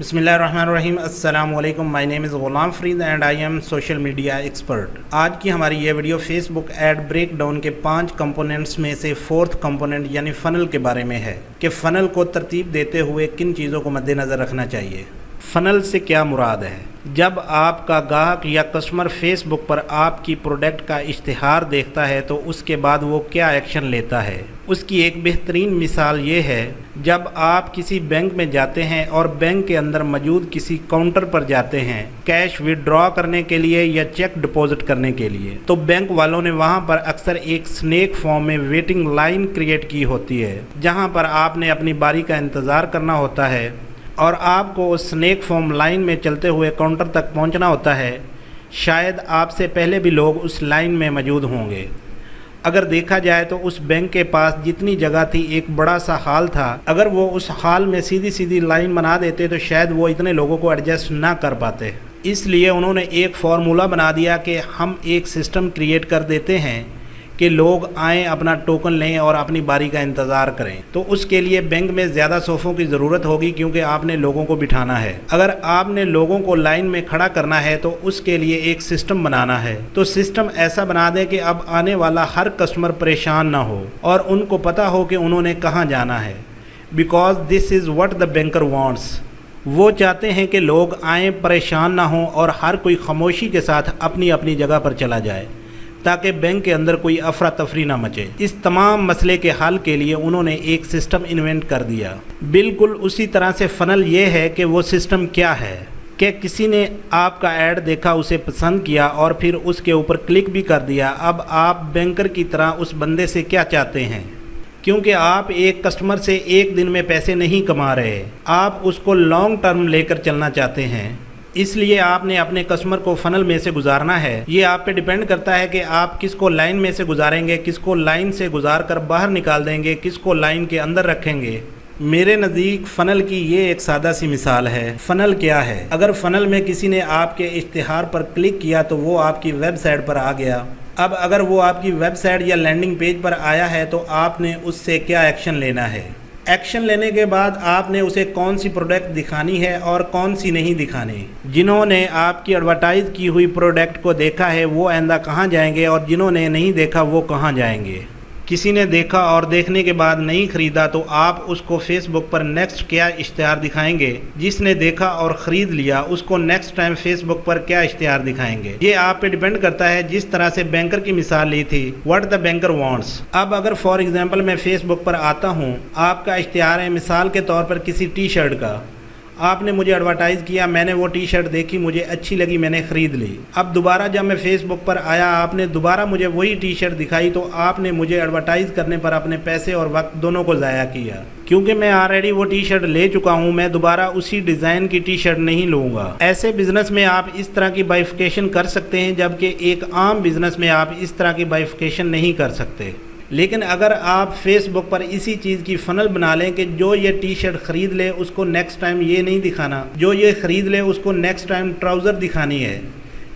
बिस्मिल्लाहिर्रहमानिर्रहीम। अस्सलाम वालेकुम। My name is Ghulam Farid and I am social media expert. आज की हमारी ये video Facebook ad breakdown के 5 कंपोनेंट्स में से 4th कंपोनेंट यानी फ़नल के बारे में है कि फ़नल को तरतीब देते हुए किन चीज़ों को मद्देनज़र रखना चाहिए। फ़नल से क्या मुराद है? जब आपका गाहक या कस्टमर फेसबुक पर आपकी प्रोडक्ट का इश्तिहार देखता है तो उसके बाद वो क्या एक्शन लेता है। उसकी एक बेहतरीन मिसाल ये है, जब आप किसी बैंक में जाते हैं और बैंक के अंदर मौजूद किसी काउंटर पर जाते हैं कैश विड्रॉ करने के लिए या चेक डिपॉजिट करने के लिए, तो बैंक वालों ने वहाँ पर अक्सर एक स्नेक फॉर्म में वेटिंग लाइन क्रिएट की होती है, जहाँ पर आपने अपनी बारी का इंतज़ार करना होता है और आपको उस स्नेक फॉर्म लाइन में चलते हुए काउंटर तक पहुंचना होता है। शायद आपसे पहले भी लोग उस लाइन में मौजूद होंगे। अगर देखा जाए तो उस बैंक के पास जितनी जगह थी एक बड़ा सा हॉल था, अगर वो उस हॉल में सीधी सीधी लाइन बना देते तो शायद वो इतने लोगों को एडजस्ट ना कर पाते। इसलिए उन्होंने एक फार्मूला बना दिया कि हम एक सिस्टम क्रिएट कर देते हैं कि लोग आएँ, अपना टोकन लें और अपनी बारी का इंतज़ार करें। तो उसके लिए बैंक में ज़्यादा सोफ़ों की ज़रूरत होगी क्योंकि आपने लोगों को बिठाना है। अगर आपने लोगों को लाइन में खड़ा करना है तो उसके लिए एक सिस्टम बनाना है। तो सिस्टम ऐसा बना दें कि अब आने वाला हर कस्टमर परेशान ना हो और उनको पता हो कि उन्होंने कहाँ जाना है। Because this is what the banker wants. वो चाहते हैं कि लोग आएँ, परेशान ना हों और हर कोई खामोशी के साथ अपनी अपनी जगह पर चला जाए ताकि बैंक के अंदर कोई अफरा तफरी ना मचे। इस तमाम मसले के हल के लिए उन्होंने एक सिस्टम इन्वेंट कर दिया। बिल्कुल उसी तरह से फ़नल ये है कि वो सिस्टम क्या है कि किसी ने आपका ऐड देखा, उसे पसंद किया और फिर उसके ऊपर क्लिक भी कर दिया। अब आप बैंकर की तरह उस बंदे से क्या चाहते हैं, क्योंकि आप एक कस्टमर से एक दिन में पैसे नहीं कमा रहे, आप उसको लॉन्ग टर्म लेकर चलना चाहते हैं। इसलिए आपने अपने कस्टमर को फ़नल में से गुजारना है। ये आप पे डिपेंड करता है कि आप किसको लाइन में से गुजारेंगे, किसको लाइन से गुजार कर बाहर निकाल देंगे, किसको लाइन के अंदर रखेंगे। मेरे नज़दीक फ़नल की ये एक सादा सी मिसाल है। फ़नल क्या है? अगर फ़नल में किसी ने आपके इश्तिहार पर क्लिक किया तो वो आपकी वेबसाइट पर आ गया। अब अगर वो आपकी वेबसाइट या लैंडिंग पेज पर आया है तो आपने उससे क्या एक्शन लेना है। एक्शन लेने के बाद आपने उसे कौन सी प्रोडक्ट दिखानी है और कौन सी नहीं दिखानी। जिन्होंने आपकी एडवर्टाइज की हुई प्रोडक्ट को देखा है वो आइंदा कहाँ जाएंगे और जिन्होंने नहीं देखा वो कहाँ जाएंगे। किसी ने देखा और देखने के बाद नहीं ख़रीदा तो आप उसको फेसबुक पर नेक्स्ट क्या इश्तिहार दिखाएंगे। जिसने देखा और ख़रीद लिया उसको नेक्स्ट टाइम फेसबुक पर क्या इश्तिहार दिखाएंगे। ये आप पे डिपेंड करता है। जिस तरह से बैंकर की मिसाल ली थी, व्हाट द बैंकर वांट्स। अब अगर फॉर एग्जांपल मैं फेसबुक पर आता हूँ, आपका इश्तिहार है मिसाल के तौर पर किसी टी शर्ट का, आपने मुझे एडवर्टाइज़ किया, मैंने वो टी शर्ट देखी, मुझे अच्छी लगी, मैंने ख़रीद ली। अब दोबारा जब मैं फेसबुक पर आया, आपने दोबारा मुझे वही टी शर्ट दिखाई तो आपने मुझे एडवर्टाइज़ करने पर अपने पैसे और वक्त दोनों को ज़ाया किया। क्योंकि मैं ऑलरेडी वो टी शर्ट ले चुका हूँ, मैं दोबारा उसी डिज़ाइन की टी शर्ट नहीं लूँगा। ऐसे बिज़नेस में आप इस तरह की बाइफिकेशन कर सकते हैं, जबकि एक आम बिज़नेस में आप इस तरह की बाइफिकेशन नहीं कर सकते। लेकिन अगर आप फेसबुक पर इसी चीज़ की फ़नल बना लें कि जो ये टी शर्ट ख़रीद ले उसको नेक्स्ट टाइम ये नहीं दिखाना, जो ये ख़रीद ले उसको नेक्स्ट टाइम ट्राउज़र दिखानी है,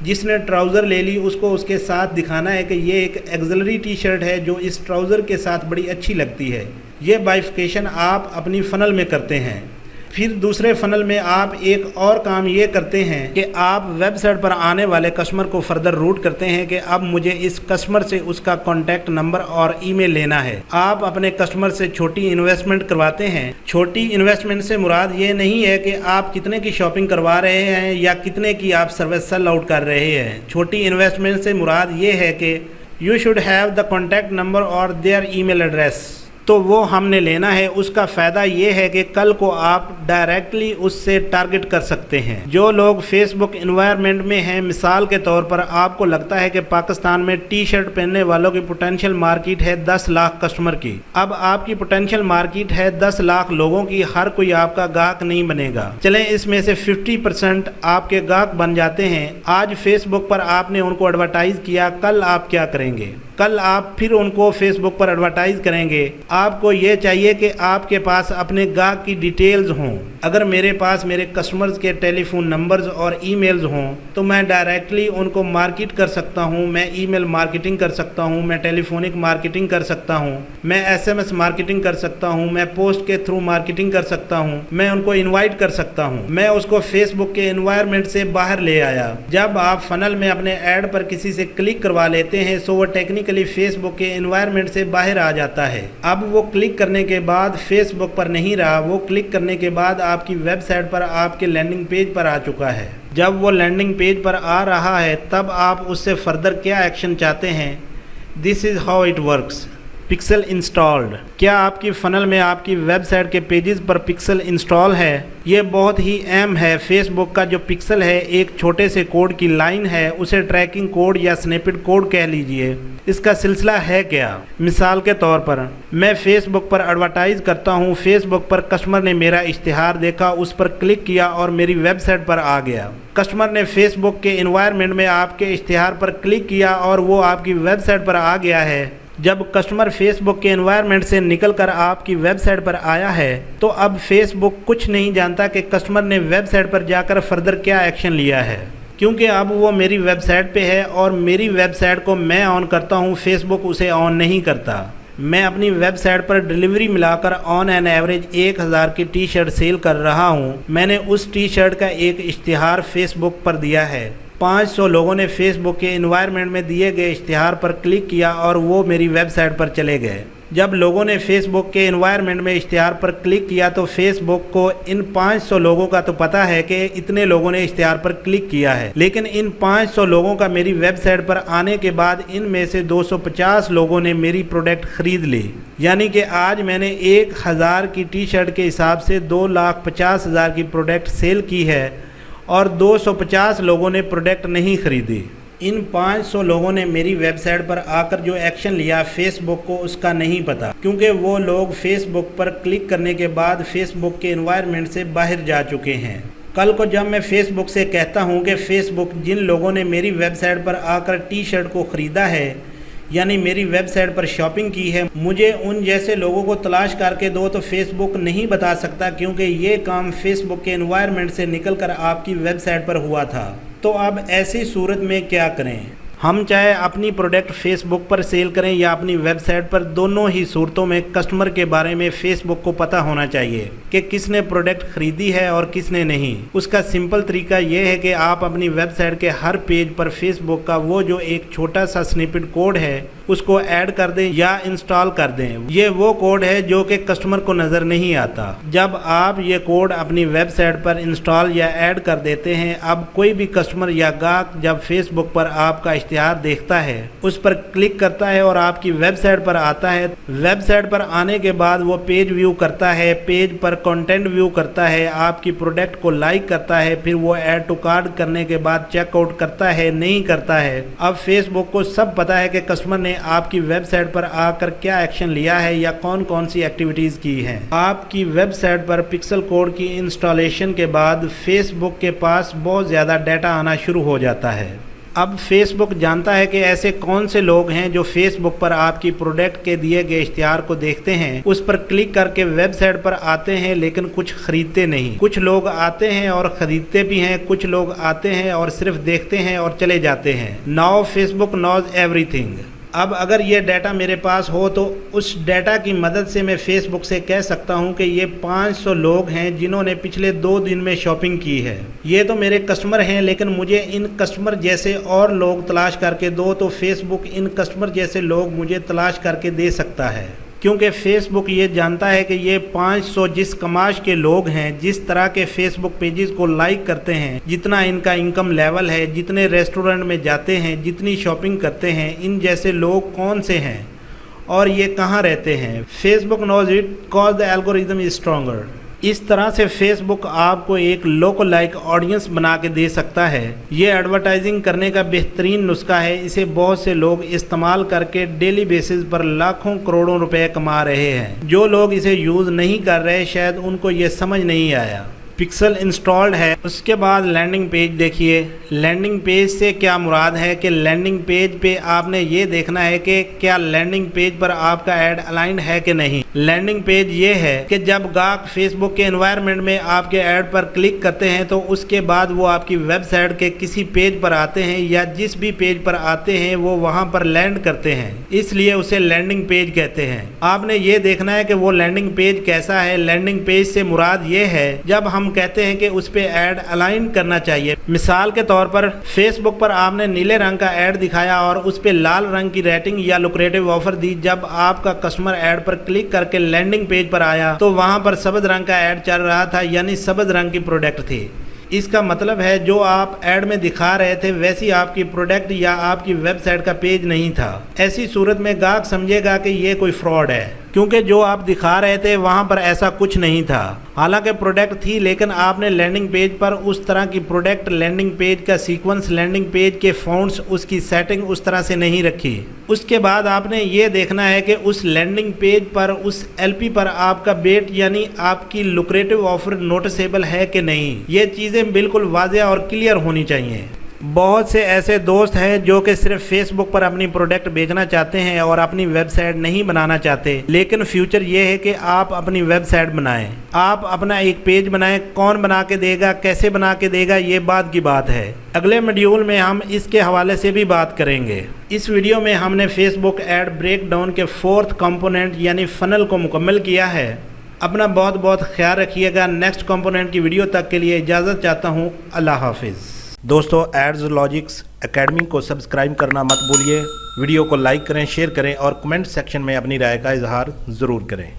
जिसने ट्राउज़र ले ली उसको उसके साथ दिखाना है कि ये एक एक्सलरी टी शर्ट है जो इस ट्राउज़र के साथ बड़ी अच्छी लगती है। ये बाइफिकेशन आप अपनी फ़नल में करते हैं। फिर दूसरे फ़नल में आप एक और काम ये करते हैं कि आप वेबसाइट पर आने वाले कस्टमर को फर्दर रूट करते हैं कि अब मुझे इस कस्टमर से उसका कॉन्टैक्ट नंबर और ईमेल लेना है। आप अपने कस्टमर से छोटी इन्वेस्टमेंट करवाते हैं। छोटी इन्वेस्टमेंट से मुराद ये नहीं है कि आप कितने की शॉपिंग करवा रहे हैं या कितने की आप सर्विस सेल आउट कर रहे हैं। छोटी इन्वेस्टमेंट से मुराद ये है कि you should have the contact number और देयर ईमेल एड्रेस। तो वो हमने लेना है। उसका फ़ायदा ये है कि कल को आप डायरेक्टली उससे टारगेट कर सकते हैं। जो लोग फेसबुक इन्वायरमेंट में हैं, मिसाल के तौर पर आपको लगता है कि पाकिस्तान में टी शर्ट पहनने वालों की पोटेंशियल मार्केट है 10 लाख कस्टमर की। अब आपकी पोटेंशियल मार्केट है 10 लाख लोगों की, हर कोई आपका गाहक नहीं बनेगा। चलें इसमें से 50% आपके गाहक बन जाते हैं। आज फेसबुक पर आपने उनको एडवर्टाइज़ किया, कल आप क्या करेंगे? کل آپ پھر ان کو فیس بک پر ایڈورٹائز کریں گے۔ آپ کو یہ چاہیے کہ آپ کے پاس اپنے گاہک کی ڈیٹیلز ہوں۔ اگر میرے پاس میرے کسٹمرز کے ٹیلی فون نمبرز اور ای میلز ہوں تو میں ڈائریکٹلی ان کو مارکیٹ کر سکتا ہوں، میں ای میل مارکیٹنگ کر سکتا ہوں، میں ٹیلی فونک مارکیٹنگ کر سکتا ہوں، میں ایس ایم ایس مارکیٹنگ کر سکتا ہوں، میں پوسٹ کے تھرو مارکیٹنگ کر سکتا ہوں، میں ان کو انوائٹ کر سکتا ہوں، میں اس کو فیس بک کے انوائرمنٹ سے باہر لے آیا۔ جب آپ فنل میں اپنے ایڈ پر کسی سے کلک کروا لیتے ہیں تو وہ ٹیکنیکلی فیس بک کے انوائرمنٹ سے باہر آ جاتا ہے۔ اب وہ کلک کرنے کے بعد فیس بک پر نہیں رہا، وہ کلک کرنے کے بعد آپ کی ویب سائٹ پر آپ کے لینڈنگ پیج پر آ چکا ہے۔ جب وہ لینڈنگ پیج پر آ رہا ہے تب آپ اس سے فردر کیا ایکشن چاہتے ہیں؟ This is how it works. Pixel installed. کیا آپ کی فنل میں آپ کی ویب سائٹ کے پیجز پر پکسل انسٹال ہے؟ یہ بہت ہی اہم ہے۔ فیس بک کا جو پکسل ہے ایک چھوٹے سے کوڈ کی لائن ہے، اسے ٹریکنگ کوڈ یا سنیپٹ کوڈ کہہ لیجئے۔ اس کا سلسلہ ہے کیا؟ مثال کے طور پر میں فیس بک پر ایڈورٹائز کرتا ہوں، فیس بک پر کسٹمر نے میرا اشتہار دیکھا، اس پر کلک کیا اور میری ویب سائٹ پر آ گیا۔ کسٹمر نے فیس بک کے انوائرمنٹ میں آپ کے اشتہار پر کلک کیا اور وہ آپ کی ویب سائٹ پر آ گیا ہے۔ جب کسٹمر فیس بک کے انوائرمنٹ سے نکل کر آپ کی ویب سائٹ پر آیا ہے تو اب فیس بک کچھ نہیں جانتا کہ کسٹمر نے ویب سائٹ پر جا کر فردر کیا ایکشن لیا ہے، کیونکہ اب وہ میری ویب سائٹ پہ ہے اور میری ویب سائٹ کو میں آن کرتا ہوں، فیس بک اسے آن نہیں کرتا۔ میں اپنی ویب سائٹ پر ڈیلیوری ملا کر آن این ایوریج 1000 کی ٹی شرٹ سیل کر رہا ہوں۔ میں نے اس ٹی شرٹ کا ایک اشتہار فیس بک پر دیا ہے۔ 500 لوگوں نے فیس بک کے انوائرمنٹ میں دیے گئے اشتہار پر کلک کیا اور وہ میری ویب سائٹ پر چلے گئے۔ جب لوگوں نے فیس بک کے انوائرمنٹ میں اشتہار پر کلک کیا تو فیس بک کو ان 500 لوگوں کا تو پتہ ہے کہ اتنے لوگوں نے اشتہار پر کلک کیا ہے، لیکن ان 500 لوگوں کا میری ویب سائٹ پر آنے کے بعد ان میں سے 250 لوگوں نے میری پروڈکٹ خرید لی۔ یعنی کہ آج میں نے 1000 کی ٹی شرٹ کے حساب سے 2,50,000 کی پروڈکٹ سیل کی ہے اور 250 لوگوں نے پروڈکٹ نہیں خریدی۔ ان 500 لوگوں نے میری ویب سائٹ پر آ کر جو ایکشن لیا فیس بک کو اس کا نہیں پتا، کیونکہ وہ لوگ فیس بک پر کلک کرنے کے بعد فیس بک کے انوائرمنٹ سے باہر جا چکے ہیں۔ کل کو جب میں فیس بک سے کہتا ہوں کہ فیس بک جن لوگوں نے میری ویب سائٹ پر آ کر ٹی شرٹ کو خریدا ہے، یعنی میری ویب سائٹ پر شاپنگ کی ہے، مجھے ان جیسے لوگوں کو تلاش کر کے دو، تو فیس بک نہیں بتا سکتا، کیونکہ یہ کام فیس بک کے انوائرمنٹ سے نکل کر آپ کی ویب سائٹ پر ہوا تھا۔ تو اب ایسی صورت میں کیا کریں؟ ہم چاہے اپنی پروڈکٹ فیس بک پر سیل کریں یا اپنی ویب سائٹ پر، دونوں ہی صورتوں میں کسٹمر کے بارے میں فیس بک کو پتہ ہونا چاہیے کہ کس نے پروڈکٹ خریدی ہے اور کس نے نہیں۔ اس کا سمپل طریقہ یہ ہے کہ آپ اپنی ویب سائٹ کے ہر پیج پر فیس بک کا وہ جو ایک چھوٹا سا سنیپٹ کوڈ ہے اس کو ایڈ کر دیں یا انسٹال کر دیں۔ یہ وہ کوڈ ہے جو کہ کسٹمر کو نظر نہیں آتا۔ جب آپ یہ کوڈ اپنی ویب سائٹ پر انسٹال یا ایڈ کر دیتے ہیں، اب کوئی بھی کسٹمر یا گاہک جب فیس بک پر آپ کا اشتہار دیکھتا ہے، اس پر کلک کرتا ہے اور آپ کی ویب سائٹ پر آتا ہے۔ ویب سائٹ پر آنے کے بعد وہ پیج ویو کرتا ہے، پیج پر کنٹینٹ ویو کرتا ہے، آپ کی پروڈکٹ کو لائک کرتا ہے، پھر وہ ایڈ ٹو کارٹ کرنے کے بعد چیک آؤٹ کرتا ہے نہیں کرتا ہے۔ اب فیس بک کو سب پتا ہے کہ کسٹمر نے آپ کی ویب سائٹ پر آ کر کیا ایکشن لیا ہے یا کون کون سی ایکٹیویٹیز کی ہیں۔ آپ کی ویب سائٹ پر پکسل کوڈ کی انسٹالیشن کے بعد فیس بک کے پاس بہت زیادہ ڈیٹا آنا شروع ہو جاتا ہے۔ اب فیس بک جانتا ہے کہ ایسے کون سے لوگ ہیں جو فیس بک پر آپ کی پروڈکٹ کے دیے گئے اشتہار کو دیکھتے ہیں، اس پر کلک کر کے ویب سائٹ پر آتے ہیں لیکن کچھ خریدتے نہیں۔ کچھ لوگ آتے ہیں اور خریدتے بھی ہیں، کچھ لوگ آتے ہیں اور صرف دیکھتے ہیں اور چلے جاتے ہیں۔ ناؤ فیس بک نوز ایوری تھنگ۔ اب اگر یہ ڈیٹا میرے پاس ہو تو اس ڈیٹا کی مدد سے میں فیس بک سے کہہ سکتا ہوں کہ یہ 500 لوگ ہیں جنہوں نے پچھلے 2 دن میں شاپنگ کی ہے۔ یہ تو میرے کسٹمر ہیں، لیکن مجھے ان کسٹمر جیسے اور لوگ تلاش کر کے دو، تو فیس بک ان کسٹمر جیسے لوگ مجھے تلاش کر کے دے سکتا ہے، کیونکہ فیس بک یہ جانتا ہے کہ یہ 500 جس کماش کے لوگ ہیں، جس طرح کے فیس بک پیجز کو لائک کرتے ہیں، جتنا ان کا انکم لیول ہے، جتنے ریسٹورنٹ میں جاتے ہیں، جتنی شاپنگ کرتے ہیں، ان جیسے لوگ کون سے ہیں اور یہ کہاں رہتے ہیں۔ Facebook knows it cause the algorithm is stronger. اس طرح سے فیس بک آپ کو ایک لوکل لائک آڈینس بنا کے دے سکتا ہے۔ یہ ایڈورٹائزنگ کرنے کا بہترین نسخہ ہے۔ اسے بہت سے لوگ استعمال کر کے ڈیلی بیسز پر لاکھوں کروڑوں روپے کما رہے ہیں۔ جو لوگ اسے یوز نہیں کر رہے، شاید ان کو یہ سمجھ نہیں آیا۔ पिक्सल इंस्टॉल्ड है। उसके बाद लैंडिंग पेज देखिए। लैंडिंग पेज से क्या मुराद है कि लैंडिंग पेज पे आपने ये देखना है कि क्या लैंडिंग पेज पर आपका ऐड अलाइंड है कि नहीं। लैंडिंग पेज ये है कि जब गाहक फेसबुक के एनवायरनमेंट में आपके ऐड पर क्लिक करते हैं तो उसके बाद वो आपकी वेबसाइट के किसी पेज पर आते हैं या जिस भी पेज पर आते हैं वो वहाँ पर लैंड करते हैं, इसलिए उसे लैंडिंग पेज कहते हैं। आपने ये देखना है कि वो लैंडिंग पेज कैसा है। लैंडिंग पेज से मुराद ये है जब हम कहते हैं कि उस पे ऐड अलाइन करना चाहिए। मिसाल के तौर पर फेसबुक पर आपने नीले रंग का ऐड दिखाया और उस पे लाल रंग की रेटिंग या लुक्रेटिव ऑफर दी। जब आपका कस्टमर ऐड पर क्लिक करके लैंडिंग पेज पर आया तो वहां पर सब्ज रंग का ऐड चल रहा था, यानी सब्ज रंग की प्रोडक्ट थी। इसका मतलब है जो आप ऐड में दिखा रहे थे वैसी आपकी प्रोडक्ट या आपकी वेबसाइट का पेज नहीं था। ऐसी सूरत में गाहक समझेगा कि ये कोई फ्रॉड है, क्योंकि जो आप दिखा रहे थे वहां पर ऐसा कुछ नहीं था। हालांकि प्रोडक्ट थी, लेकिन आपने लैंडिंग पेज पर उस तरह की प्रोडक्ट, लैंडिंग पेज का सीक्वेंस, लैंडिंग पेज के फ़ॉन्ट्स, उसकी सेटिंग उस तरह से नहीं रखी। उसके बाद आपने ये देखना है कि उस लैंडिंग पेज पर, उस एलपी पर आपका बेट यानी आपकी लुक्रेटिव ऑफर नोटिसेबल है कि नहीं। ये चीज़ें बिल्कुल वाज़ेह और क्लियर होनी चाहिए। बहुत से ऐसे दोस्त हैं जो कि सिर्फ फेसबुक पर अपनी प्रोडक्ट बेचना चाहते हैं और अपनी वेबसाइट नहीं बनाना चाहते, लेकिन फ्यूचर ये है कि आप अपनी वेबसाइट बनाएं, आप अपना एक पेज बनाएं। कौन बना के देगा, कैसे बना के देगा, ये बात की बात है। अगले मॉड्यूल में हम इसके हवाले से भी बात करेंगे। इस वीडियो में हमने फेसबुक ऐड ब्रेकडाउन के 4th कंपोनेंट यानी फनल को मुकम्मल किया है। अपना बहुत बहुत ख्याल रखिएगा। नेक्स्ट कंपोनेंट की वीडियो तक के लिए इजाज़त चाहता हूँ। अल्लाह हाफिज़। दोस्तों, एड्स लॉजिक्स एकेडमी को सब्सक्राइब करना मत भूलिए। वीडियो को लाइक करें, शेयर करें और कमेंट सेक्शन में अपनी राय का इजहार ज़रूर करें।